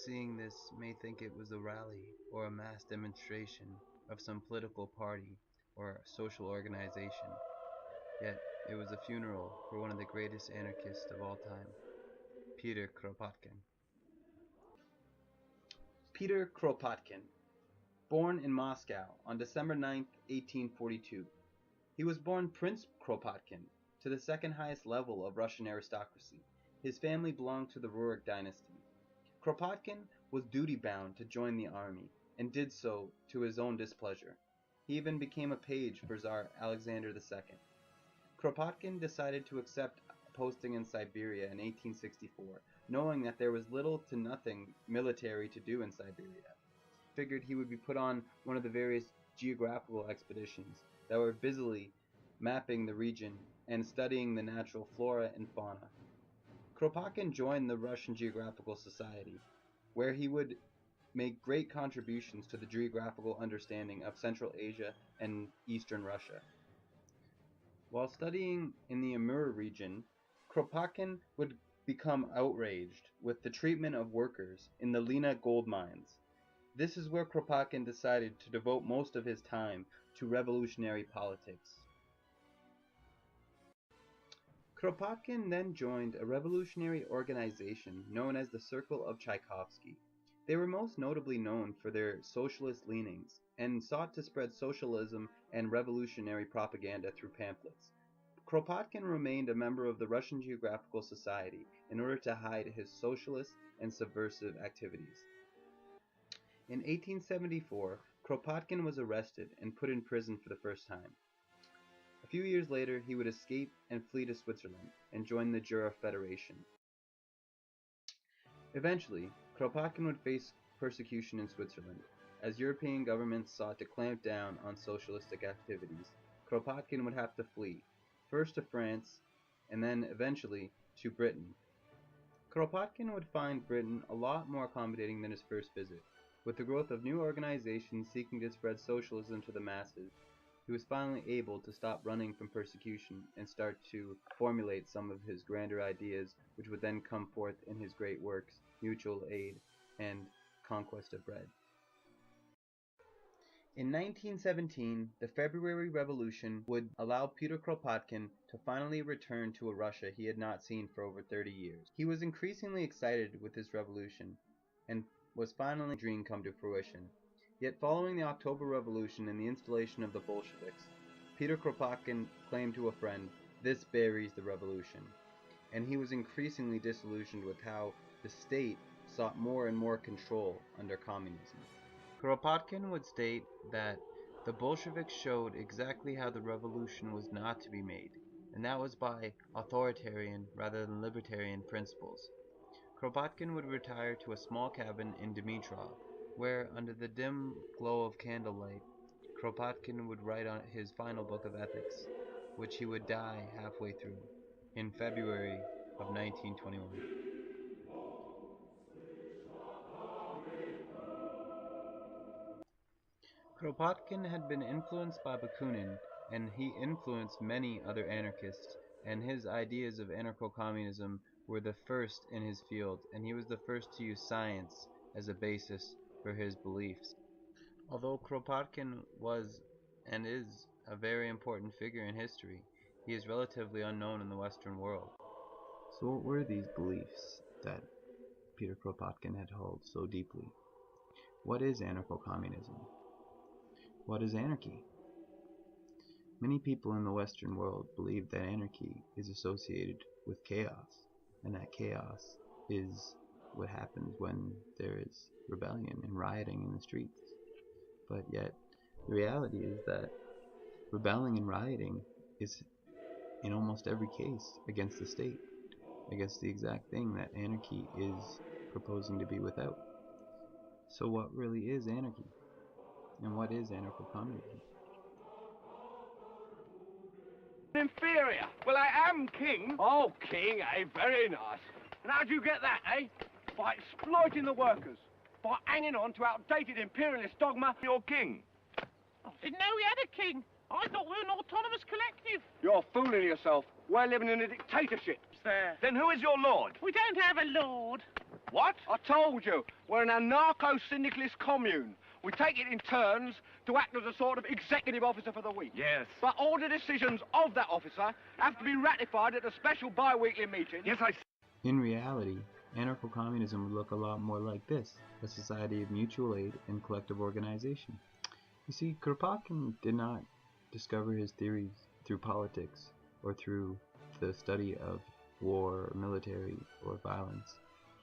seeing this may think it was a rally or a mass demonstration of some political party or social organization. Yet it was a funeral for one of the greatest anarchists of all time, Pyotr Kropotkin. Pyotr Kropotkin, born in Moscow on December 9, 1842. He was born Prince Kropotkin, to the second highest level of Russian aristocracy. His family belonged to the Rurik dynasty. Kropotkin was duty-bound to join the army, and did so to his own displeasure. He even became a page for Tsar Alexander II. Kropotkin decided to accept a posting in Siberia in 1864, knowing that there was little to nothing military to do in Siberia. He figured he would be put on one of the various geographical expeditions that were busily mapping the region and studying the natural flora and fauna. Kropotkin joined the Russian Geographical Society, where he would make great contributions to the geographical understanding of Central Asia and Eastern Russia. While studying in the Amur region, Kropotkin would become outraged with the treatment of workers in the Lena gold mines. This is where Kropotkin decided to devote most of his time to revolutionary politics. Kropotkin then joined a revolutionary organization known as the Circle of Tchaikovsky. They were most notably known for their socialist leanings and sought to spread socialism and revolutionary propaganda through pamphlets. Kropotkin remained a member of the Russian Geographical Society in order to hide his socialist and subversive activities. In 1874, Kropotkin was arrested and put in prison for the first time. A few years later, he would escape and flee to Switzerland and join the Jura Federation. Eventually, Kropotkin would face persecution in Switzerland, as European governments sought to clamp down on socialistic activities. Kropotkin would have to flee, first to France, and then eventually to Britain. Kropotkin would find Britain a lot more accommodating than his first visit. With the growth of new organizations seeking to spread socialism to the masses, he was finally able to stop running from persecution and start to formulate some of his grander ideas, which would then come forth in his great works, Mutual Aid and Conquest of Bread. In 1917, the February Revolution would allow Pyotr Kropotkin to finally return to a Russia he had not seen for over 30 years. He was increasingly excited with this revolution, and was finally a dream come to fruition. Yet following the October Revolution and the installation of the Bolsheviks, Pyotr Kropotkin claimed to a friend, "This buries the revolution," and he was increasingly disillusioned with how the state sought more and more control under communism. Kropotkin would state that the Bolsheviks showed exactly how the revolution was not to be made, and that was by authoritarian rather than libertarian principles. Kropotkin would retire to a small cabin in Dimitrov, where, under the dim glow of candlelight, Kropotkin would write on his final book of ethics, which he would die halfway through, in February of 1921. Kropotkin had been influenced by Bakunin, and he influenced many other anarchists, and his ideas of anarcho-communism were the first in his field, and he was the first to use science as a basis for his beliefs. Although Kropotkin was and is a very important figure in history, he is relatively unknown in the Western world. So what were these beliefs that Pyotr Kropotkin had held so deeply? What is anarcho-communism? What is anarchy? Many people in the Western world believe that anarchy is associated with chaos, and that chaos is what happens when there is rebellion and rioting in the streets. But yet, the reality is that rebelling and rioting is, in almost every case, against the state, against the exact thing that anarchy is proposing to be without. So what really is anarchy? And what is anarcho-communism? Inferior. Well, I am king. Oh, king, eh? Very nice. And how do you get that, eh? By exploiting the workers. By hanging on to outdated imperialist dogma, you're king. I didn't know we had a king. I thought we were an autonomous collective. You're fooling yourself. We're living in a dictatorship. There. Then who is your lord? We don't have a lord. What? I told you. We're an anarcho-syndicalist commune. We take it in turns to act as a sort of executive officer for the week. Yes. But all the decisions of that officer have to be ratified at a special bi-weekly meeting. Yes, In reality, anarcho-communism would look a lot more like this, a society of mutual aid and collective organization. You see, Kropotkin did not discover his theories through politics or through the study of war, or military, or violence.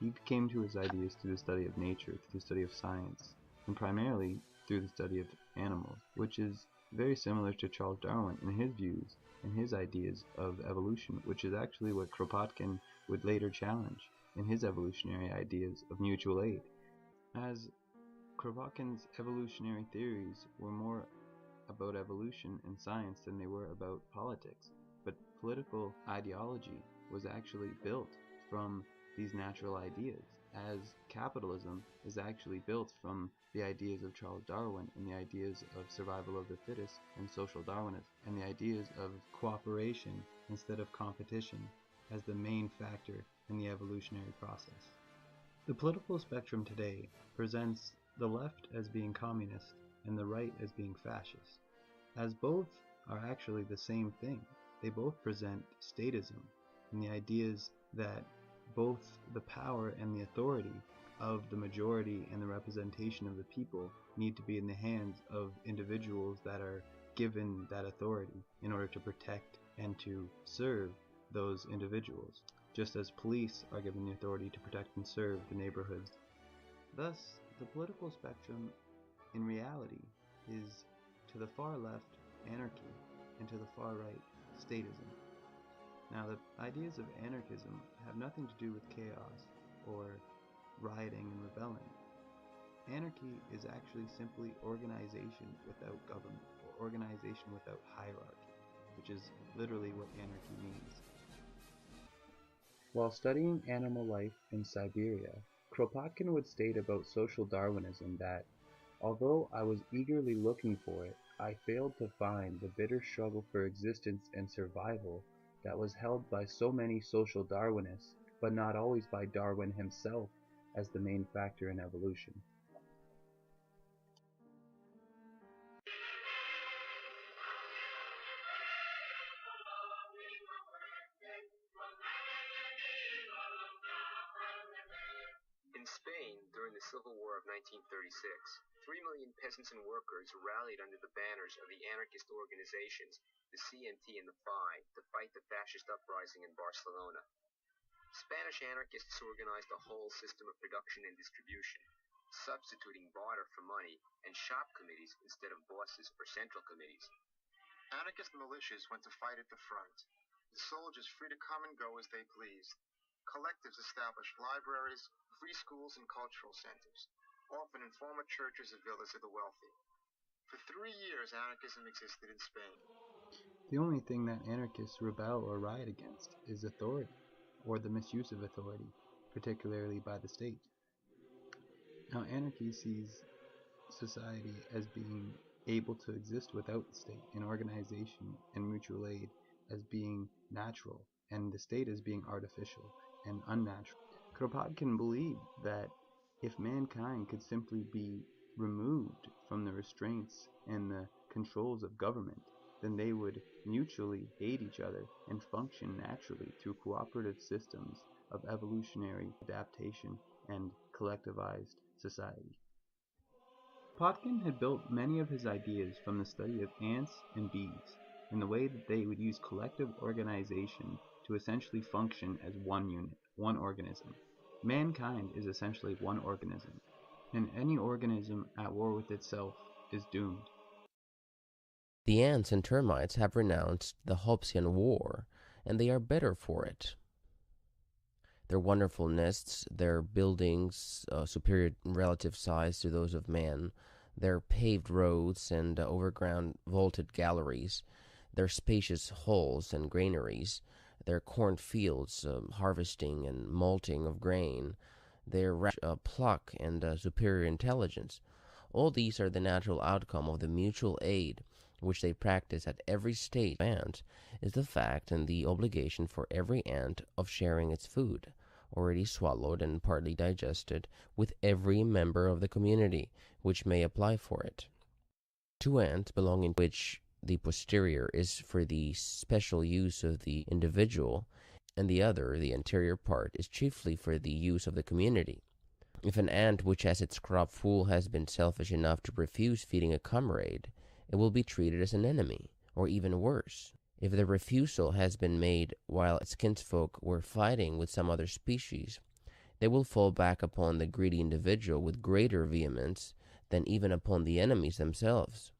He came to his ideas through the study of nature, through the study of science, and primarily through the study of animals, which is very similar to Charles Darwin in his views and his ideas of evolution, which is actually what Kropotkin would later challenge in his evolutionary ideas of mutual aid. As Kropotkin's evolutionary theories were more about evolution and science than they were about politics, but political ideology was actually built from these natural ideas, as capitalism is actually built from the ideas of Charles Darwin and the ideas of survival of the fittest and social Darwinism, and the ideas of cooperation instead of competition as the main factor in the evolutionary process. The political spectrum today presents the left as being communist and the right as being fascist, as both are actually the same thing. They both present statism and the ideas that both the power and the authority of the majority and the representation of the people need to be in the hands of individuals that are given that authority in order to protect and to serve those individuals, just as police are given the authority to protect and serve the neighborhoods. Thus, the political spectrum in reality is to the far left anarchy and to the far right statism. Now, the ideas of anarchism have nothing to do with chaos or rioting and rebelling. Anarchy is actually simply organization without government, or organization without hierarchy, which is literally what anarchy means. While studying animal life in Siberia, Kropotkin would state about social Darwinism that, although I was eagerly looking for it, I failed to find the bitter struggle for existence and survival that was held by so many social Darwinists, but not always by Darwin himself as the main factor in evolution. In Spain, during the Civil War of 1936, 3 million peasants and workers rallied under the banners of the anarchist organizations, the CNT and the FI, to fight the fascist uprising in Barcelona. Spanish anarchists organized a whole system of production and distribution, substituting barter for money and shop committees instead of bosses or central committees. Anarchist militias went to fight at the front, the soldiers free to come and go as they pleased. Collectives established libraries, free schools, and cultural centers, often in former churches or villas of the wealthy. For 3 years, anarchism existed in Spain. The only thing that anarchists rebel or riot against is authority, or the misuse of authority, particularly by the state. Now, anarchy sees society as being able to exist without the state, and organization and mutual aid as being natural, and the state as being artificial and unnatural. Kropotkin believed that if mankind could simply be removed from the restraints and the controls of government, then they would mutually aid each other and function naturally through cooperative systems of evolutionary adaptation and collectivized society. Kropotkin had built many of his ideas from the study of ants and bees, and the way that they would use collective organization to essentially function as one unit, one organism. Mankind is essentially one organism, and any organism at war with itself is doomed. The ants and termites have renounced the Hobbesian war, and they are better for it. Their wonderful nests, their buildings, superior relative size to those of man, their paved roads and overground vaulted galleries, their spacious halls and granaries, their cornfields, harvesting and malting of grain, their pluck and superior intelligence. All these are the natural outcome of the mutual aid which they practice at every stage. Ant is the fact and the obligation for every ant of sharing its food, already swallowed and partly digested, with every member of the community which may apply for it. Two ants belonging to which the posterior is for the special use of the individual, and the other, the anterior part, is chiefly for the use of the community. If an ant which has its crop full has been selfish enough to refuse feeding a comrade, it will be treated as an enemy, or even worse. If the refusal has been made while its kinsfolk were fighting with some other species, they will fall back upon the greedy individual with greater vehemence than even upon the enemies themselves.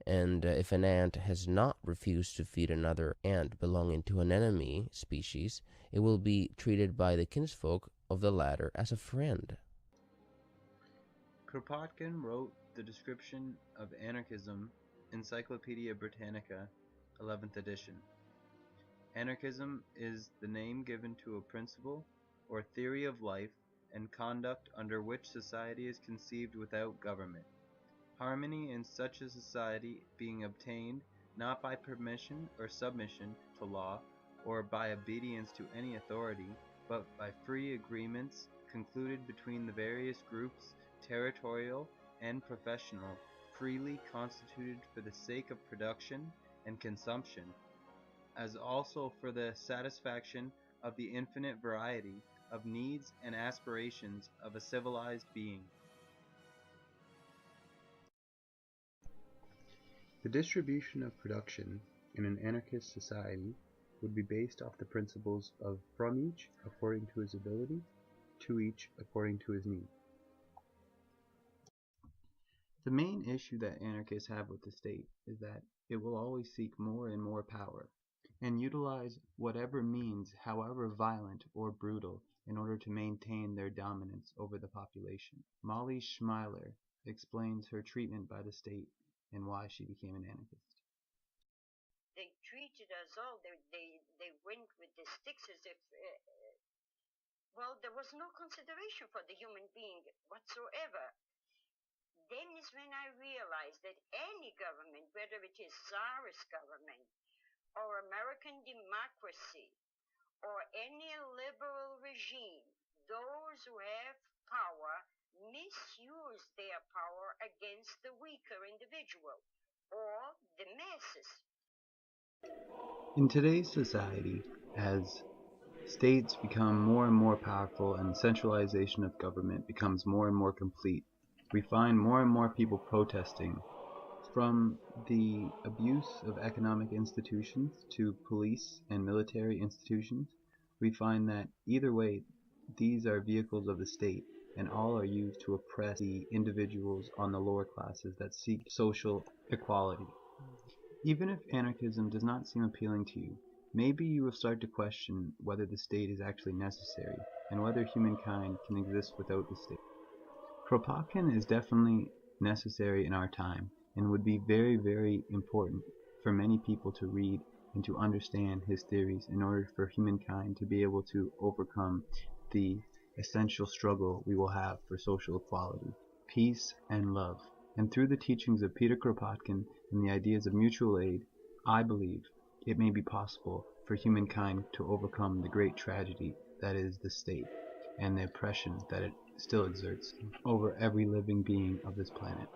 And if an ant has not refused to feed another ant belonging to an enemy species, it will be treated by the kinsfolk of the latter as a friend. Kropotkin wrote the description of anarchism, Encyclopedia Britannica, 11th edition. Anarchism is the name given to a principle or theory of life and conduct under which society is conceived without government. Harmony in such a society being obtained not by permission or submission to law or by obedience to any authority, but by free agreements concluded between the various groups, territorial and professional, freely constituted for the sake of production and consumption, as also for the satisfaction of the infinite variety of needs and aspirations of a civilized being. The distribution of production in an anarchist society would be based off the principles of from each according to his ability, to each according to his need. The main issue that anarchists have with the state is that it will always seek more and more power, and utilize whatever means, however violent or brutal, in order to maintain their dominance over the population. Molly Schmeiler explains her treatment by the state and why she became an anarchist. They treated us all, they went with the sticks as if, well, there was no consideration for the human being whatsoever. Then is when I realized that any government, whether it is Tsarist government, or American democracy, or any liberal regime, those who have power misuse their power against the weaker individual or the masses. In today's society, as states become more and more powerful and centralization of government becomes more and more complete, we find more and more people protesting, from the abuse of economic institutions to police and military institutions. We find that either way, these are vehicles of the state, and all are used to oppress the individuals on the lower classes that seek social equality. Even if anarchism does not seem appealing to you, maybe you will start to question whether the state is actually necessary, and whether humankind can exist without the state. Kropotkin is definitely necessary in our time, and would be very, very important for many people to read and to understand his theories in order for humankind to be able to overcome the essential struggle we will have for social equality, peace, and love. And through the teachings of Pyotr Kropotkin and the ideas of mutual aid, I believe it may be possible for humankind to overcome the great tragedy that is the state, and the oppression that it still exerts over every living being of this planet.